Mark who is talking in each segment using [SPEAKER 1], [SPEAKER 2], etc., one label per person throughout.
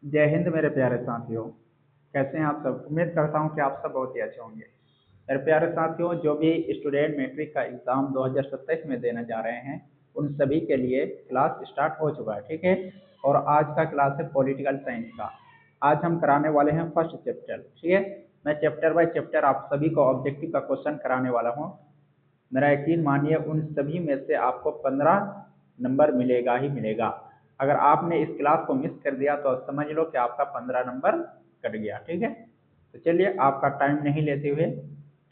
[SPEAKER 1] जय हिंद मेरे प्यारे साथियों। कैसे हैं आप सब? उम्मीद करता हूं कि आप सब बहुत ही अच्छे होंगे। मेरे प्यारे साथियों, जो भी स्टूडेंट मैट्रिक का एग्ज़ाम 2027 में देने जा रहे हैं, उन सभी के लिए क्लास स्टार्ट हो चुका है, ठीक है। और आज का क्लास है पॉलिटिकल साइंस का। आज हम कराने वाले हैं फर्स्ट चैप्टर, ठीक है। मैं चैप्टर बाय चैप्टर आप सभी को ऑब्जेक्टिव का क्वेश्चन कराने वाला हूँ। मेरा यकीन मानिए, उन सभी में से आपको 15 नंबर मिलेगा ही मिलेगा। अगर आपने इस क्लास को मिस कर दिया तो समझ लो कि आपका 15 नंबर कट गया, ठीक है। तो चलिए आपका टाइम नहीं लेते हुए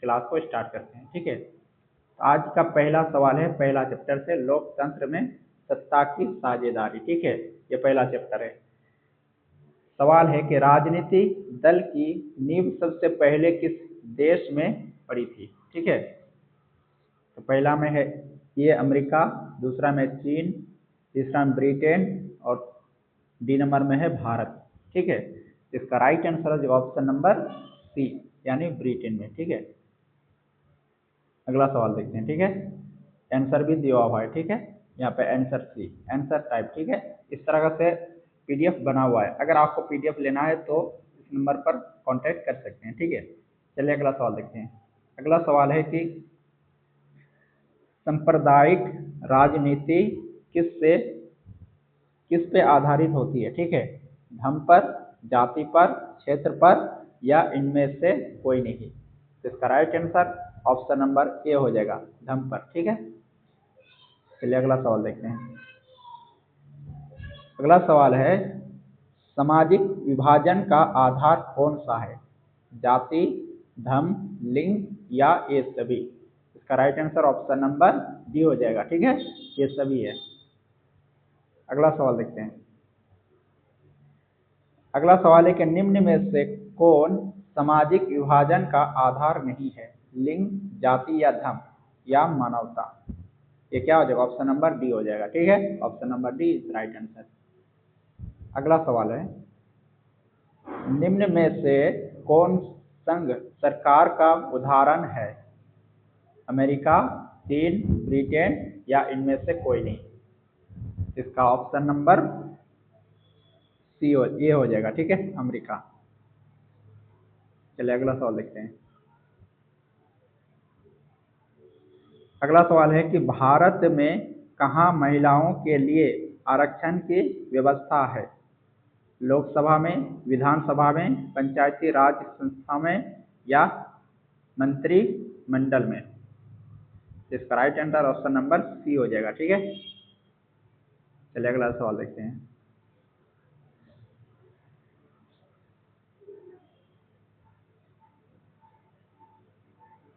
[SPEAKER 1] क्लास को स्टार्ट करते हैं, ठीक है। तो आज का पहला सवाल है, पहला चैप्टर से, लोकतंत्र में सत्ता की साझेदारी, ठीक है। ये पहला चैप्टर है। सवाल है कि राजनीतिक दल की नींव सबसे पहले किस देश में पड़ी थी, ठीक है। तो पहला में है ये अमेरिका, दूसरा में चीन, तीसरा में ब्रिटेन और डी नंबर में है भारत, ठीक है। इसका राइट आंसर है ऑप्शन नंबर सी, यानी ब्रिटेन में, ठीक है। अगला सवाल देखते हैं, ठीक है। आंसर भी दिया हुआ है, ठीक है। यहाँ पे आंसर सी, आंसर टाइप, ठीक है। इस तरह का से पीडीएफ बना हुआ है। अगर आपको पीडीएफ लेना है तो इस नंबर पर कांटेक्ट कर सकते हैं, ठीक है। चलिए अगला सवाल देखते हैं। अगला सवाल है कि सांप्रदायिक राजनीति किस पे आधारित होती है, ठीक है। धर्म पर, जाति पर, क्षेत्र पर, या इनमें से कोई नहीं। तो इसका right answer option number A हो जाएगा, धर्म पर, ठीक है। चलिए अगला सवाल देखते हैं। अगला सवाल है, सामाजिक विभाजन का आधार कौन सा है? जाति, धर्म, लिंग या ये सभी? इसका right answer option number D हो जाएगा, ठीक है। ये सभी है। अगला सवाल देखते हैं। अगला सवाल है कि निम्न में से कौन सामाजिक विभाजन का आधार नहीं है? लिंग, जाति या धर्म या मानवता? ये क्या हो जाएगा? ऑप्शन नंबर डी हो जाएगा, ठीक है। Option number D is right answer. अगला सवाल है, निम्न में से कौन संघ सरकार का उदाहरण है? अमेरिका, चीन, ब्रिटेन या इनमें से कोई नहीं? इसका ऑप्शन नंबर सी हो, ये हो जाएगा, ठीक है, अमेरिका। चलिए अगला सवाल देखते हैं। अगला सवाल है कि भारत में कहाँ महिलाओं के लिए आरक्षण की व्यवस्था है? लोकसभा में, विधानसभा में, पंचायती राज संस्था में या मंत्रिमंडल में? इसका right answer option number C हो जाएगा, ठीक है। चलिए अगला सवाल देखते हैं।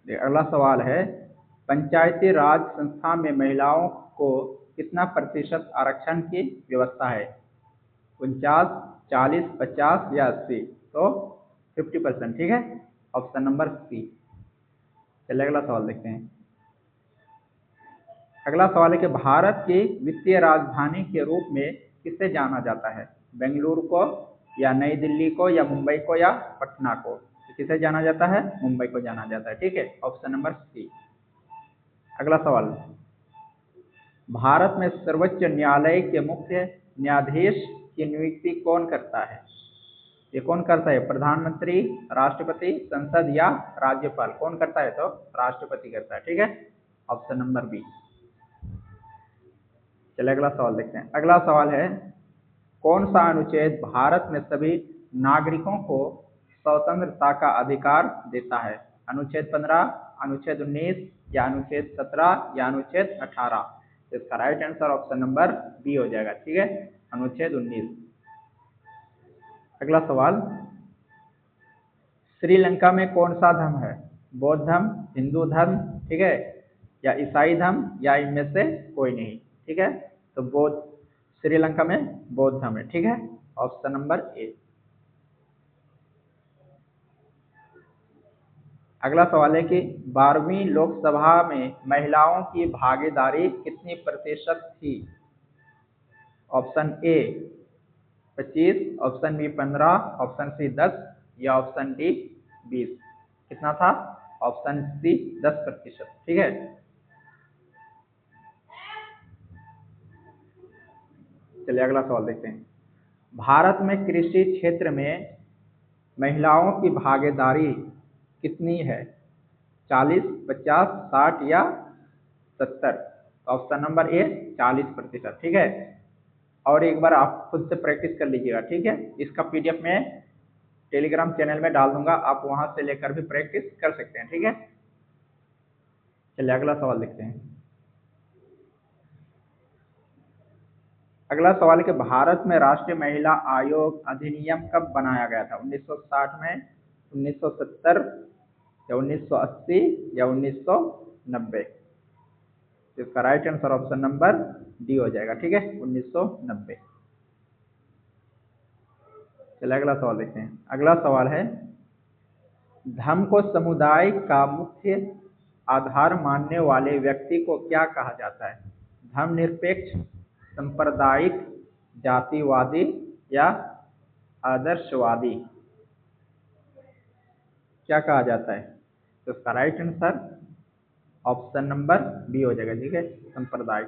[SPEAKER 1] अगला सवाल है, पंचायती राज संस्था में महिलाओं को कितना प्रतिशत आरक्षण की व्यवस्था है? 49, 40, 50 या 80? तो 50%, ठीक है। Option number C. चलिए अगला सवाल देखते हैं। अगला सवाल है कि भारत की वित्तीय राजधानी के रूप में किसे जाना जाता है? बेंगलुरु को या नई दिल्ली को या मुंबई को या पटना को? किसे जाना जाता है? मुंबई को जाना जाता है, ठीक है। Option number C. अगला सवाल, भारत में सर्वोच्च न्यायालय के मुख्य न्यायाधीश की नियुक्ति कौन करता है? ये कौन करता है? प्रधानमंत्री, राष्ट्रपति, संसद या राज्यपाल? कौन करता है? तो राष्ट्रपति करता है, ठीक है। Option number B. चलिए अगला सवाल देखते हैं। अगला सवाल है, कौन सा अनुच्छेद भारत में सभी नागरिकों को स्वतंत्रता का अधिकार देता है? अनुच्छेद 15, अनुच्छेद 19 या अनुच्छेद 17 या अनुच्छेद 18? इसका right answer option number B हो जाएगा, ठीक है, अनुच्छेद 19। अगला सवाल, श्रीलंका में कौन सा धर्म है? बौद्ध धर्म, हिंदू धर्म, ठीक है, या ईसाई धर्म या इनमें से कोई नहीं? ठीक है, तो बौद्ध, श्रीलंका में बौद्ध धर्म है, ठीक है। Option number A. अगला सवाल है कि 12वीं लोकसभा में महिलाओं की भागीदारी कितनी प्रतिशत थी? Option A 25, option B 15, option C 10 या ऑप्शन डी 20? कितना था? ऑप्शन सी 10%, ठीक है। चलिए अगला सवाल देखते हैं। भारत में कृषि क्षेत्र में महिलाओं की भागीदारी कितनी है? 40, 50, 60 या 70? Option number A 40%। ठीक है, और एक बार आप खुद से प्रैक्टिस कर लीजिएगा। ठीक है, इसका पीडीएफ में टेलीग्राम चैनल में डाल दूंगा, आप वहां से लेकर भी प्रैक्टिस कर सकते हैं। ठीक है, चलिए अगला सवाल देखते हैं। अगला सवाल है कि भारत में राष्ट्रीय महिला आयोग अधिनियम कब बनाया गया था? 1960 में, 1970 या 1980 या 1990? इसका right answer option number D हो जाएगा। ठीक है, 1990। चलिए अगला सवाल देखते हैं। अगला सवाल है, धर्म को समुदाय का मुख्य आधार मानने वाले व्यक्ति को क्या कहा जाता है? धर्मनिरपेक्ष, सांप्रदायिक, जातिवादी या आदर्शवादी? क्या कहा जाता है? तो इसका right answer option number B हो जाएगा। ठीक है, सांप्रदायिक।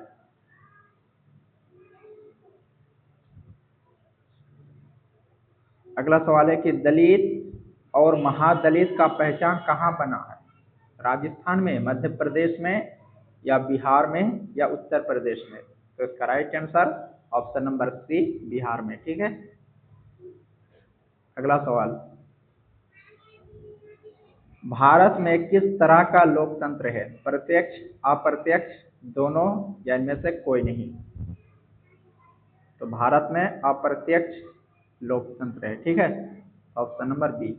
[SPEAKER 1] अगला सवाल है कि दलित और महादलित का पहचान कहाँ बना है? राजस्थान में, मध्य प्रदेश में या बिहार में या उत्तर प्रदेश में? तो इसका right answer option number C, Bihar में। ठीक है, अगला सवाल, भारत में किस तरह का लोकतंत्र है? प्रत्यक्ष, अप्रत्यक्ष, दोनों या इनमें से कोई नहीं? तो भारत में अप्रत्यक्ष लोकतंत्र है। ठीक है, ऑप्शन नंबर बी।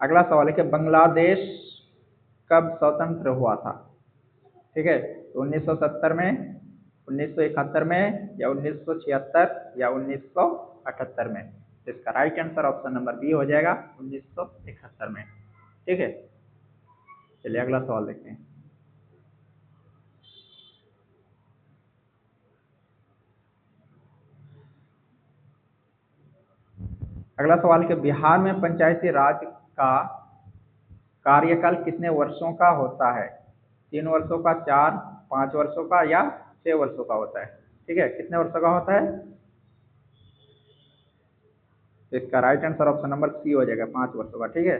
[SPEAKER 1] अगला सवाल है कि बांग्लादेश कब स्वतंत्र हुआ था? ठीक है, तो 1970 में, 1971 में या 1976 या 1978 में? इसका right answer option number B हो जाएगा, 1971 में। ठीक है, चलिए अगला सवाल देखते हैं। अगला सवाल कि बिहार में पंचायती राज का कार्यकाल कितने वर्षों का होता है? 3 वर्षों का, 4, 5 वर्षों का या 6 वर्षों का होता है? ठीक है, कितने वर्षों का होता है? तो इसका right answer option number C हो जाएगा, 5 वर्षों का। ठीक है,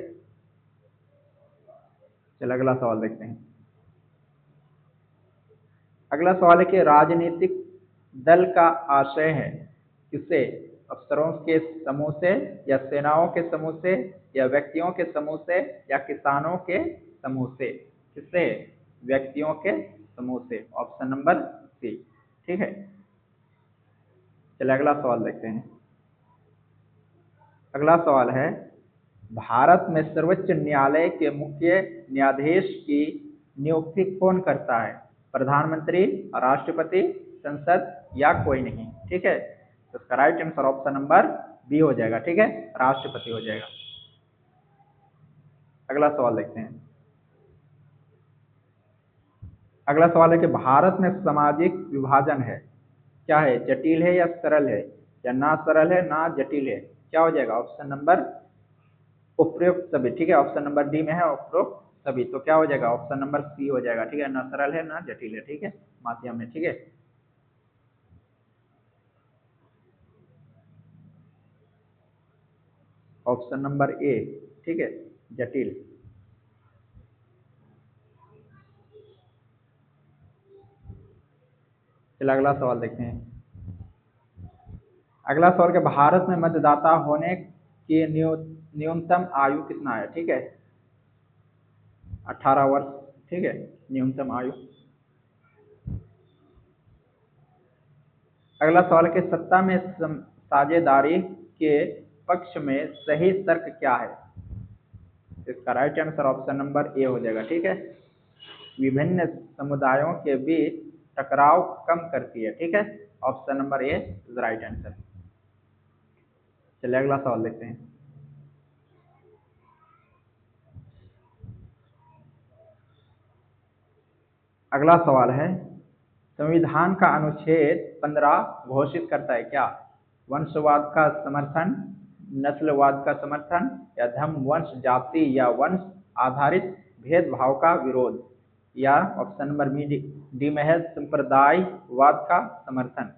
[SPEAKER 1] चलिए अगला सवाल देखते हैं। अगला सवाल है कि राजनीतिक दल का आशय है किससे? अफसरों के समूह से या सेनाओं के समूह से या व्यक्तियों के समूह से या किसानों के समूह से? किससे? व्यक्तियों के समूह से, ऑप्शन नंबर सी। ठीक है, चलिए अगला सवाल देखते हैं। अगला सवाल है, भारत में सर्वोच्च न्यायालय के मुख्य न्यायाधीश की नियुक्ति कौन करता है? प्रधानमंत्री, राष्ट्रपति, संसद या कोई नहीं? ठीक है, तो इसका right answer option number B हो जाएगा। ठीक है, राष्ट्रपति हो जाएगा। अगला सवाल देखते हैं। अगला सवाल है कि भारत में सामाजिक विभाजन है, क्या है? जटिल है या सरल है या ना सरल है ना जटिल है? क्या हो जाएगा? ऑप्शन नंबर उपरोक्त सभी। ठीक है, ऑप्शन नंबर डी में है उपरोक्त सभी, तो क्या हो जाएगा? ऑप्शन नंबर सी हो जाएगा। ठीक है, ना सरल है ना जटिल है। ठीक है, माध्यम में। ठीक है, ऑप्शन नंबर ए। ठीक है, जटिल। चलिए अगला सवाल देखते हैं। अगला सवाल के भारत में मतदाता होने की न्यूनतम आयु कितना है? ठीक है, 18 वर्ष। ठीक है, न्यूनतम आयु। अगला सवाल के सत्ता में साझेदारी के पक्ष में सही तर्क क्या है? इसका right answer option number A हो जाएगा। ठीक है, विभिन्न समुदायों के बीच टकराव कम करती है। ठीक है, option number A is right answer. चलिए अगला सवाल देखते हैं। अगला सवाल है, संविधान का अनुच्छेद 15 घोषित करता है क्या? वंशवाद का समर्थन, नस्लवाद का समर्थन या धर्म, वंश, जाति या वंश आधारित भेदभाव का विरोध? या ऑप्शन नंबर डी में है संप्रदायवाद का समर्थन?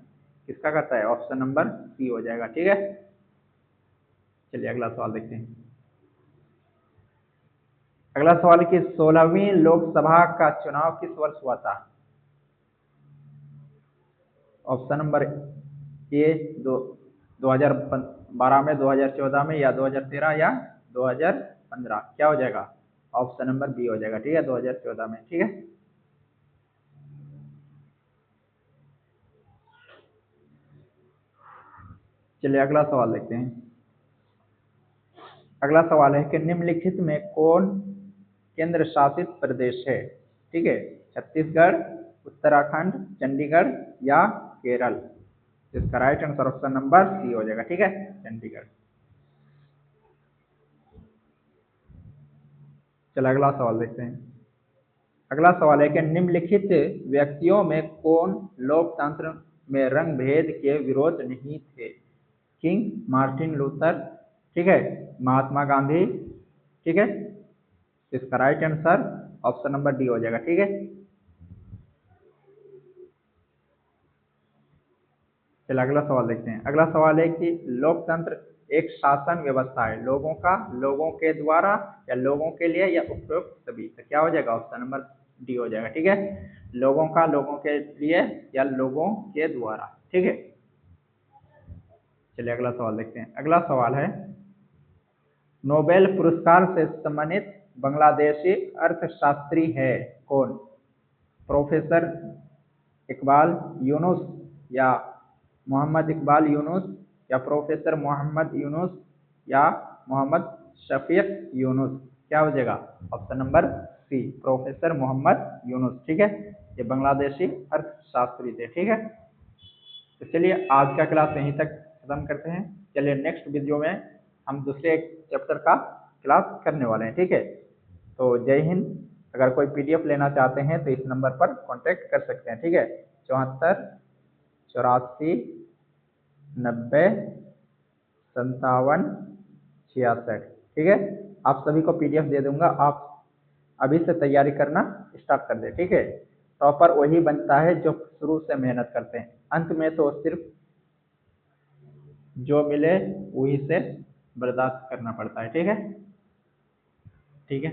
[SPEAKER 1] किसका करता है? ऑप्शन नंबर सी हो जाएगा। ठीक है, चलिए अगला सवाल देखते हैं। अगला सवाल कि 16वीं लोकसभा का चुनाव किस वर्ष हुआ था? ऑप्शन नंबर ए 2012 में, 2014 में, या 2013 या 2015। क्या हो जाएगा? ऑप्शन नंबर बी हो जाएगा। ठीक है, 2014 में। ठीक है, चलिए अगला सवाल देखते हैं। अगला सवाल है कि निम्नलिखित में कौन केंद्र शासित प्रदेश है? ठीक है, छत्तीसगढ़, उत्तराखंड, चंडीगढ़ या केरल। इसका right answer option number C हो जाएगा। ठीक है, चंडीगढ़। चलो अगला सवाल देखते हैं। अगला सवाल है कि निम्नलिखित व्यक्तियों में कौन लोकतंत्र में रंग भेद के विरोध नहीं थे? किंग, मार्टिन लूथर, ठीक है, महात्मा गांधी। ठीक है, इसका right answer option number D हो जाएगा। ठीक है, चलिए अगला सवाल देखते हैं। अगला सवाल है कि लोकतंत्र एक शासन व्यवस्था है, लोगों का, लोगों के द्वारा, या लोगों के लिए, या उपयुक्त सभी। तो क्या हो जाएगा? ऑप्शन नंबर डी हो जाएगा। ठीक है, लोगों का, लोगों के लिए, या लोगों के द्वारा। ठीक है, चलिए अगला सवाल देखते हैं। अगला सवाल है नोबेल पुरस्कार से सम्मानित बांग्लादेशी अर्थशास्त्री है कौन? प्रोफेसर इकबाल यूनुस, या मोहम्मद इकबाल यूनुस, या प्रोफेसर मोहम्मद यूनुस, या मोहम्मद शफीक यूनुस। क्या हो जाएगा? Option number C, professor Mohammad Yunus. ठीक है, ये बांग्लादेशी अर्थशास्त्री थे। ठीक है, तो चलिए आज का क्लास यहीं तक खत्म करते हैं। चलिए नेक्स्ट वीडियो में हम दूसरे चैप्टर का क्लास करने वाले हैं। ठीक है, तो जय हिंद। अगर कोई पीडीएफ लेना चाहते हैं तो इस नंबर पर कांटेक्ट कर सकते हैं। ठीक है, 74 84 90 57 66। ठीक है, आप सभी को पीडीएफ दे दूंगा, आप अभी से तैयारी करना स्टार्ट कर दें। ठीक है, टॉपर वही बनता है जो शुरू से मेहनत करते हैं, अंत में तो सिर्फ जो मिले वही से बर्दाश्त करना पड़ता है। ठीक है, ठीक है।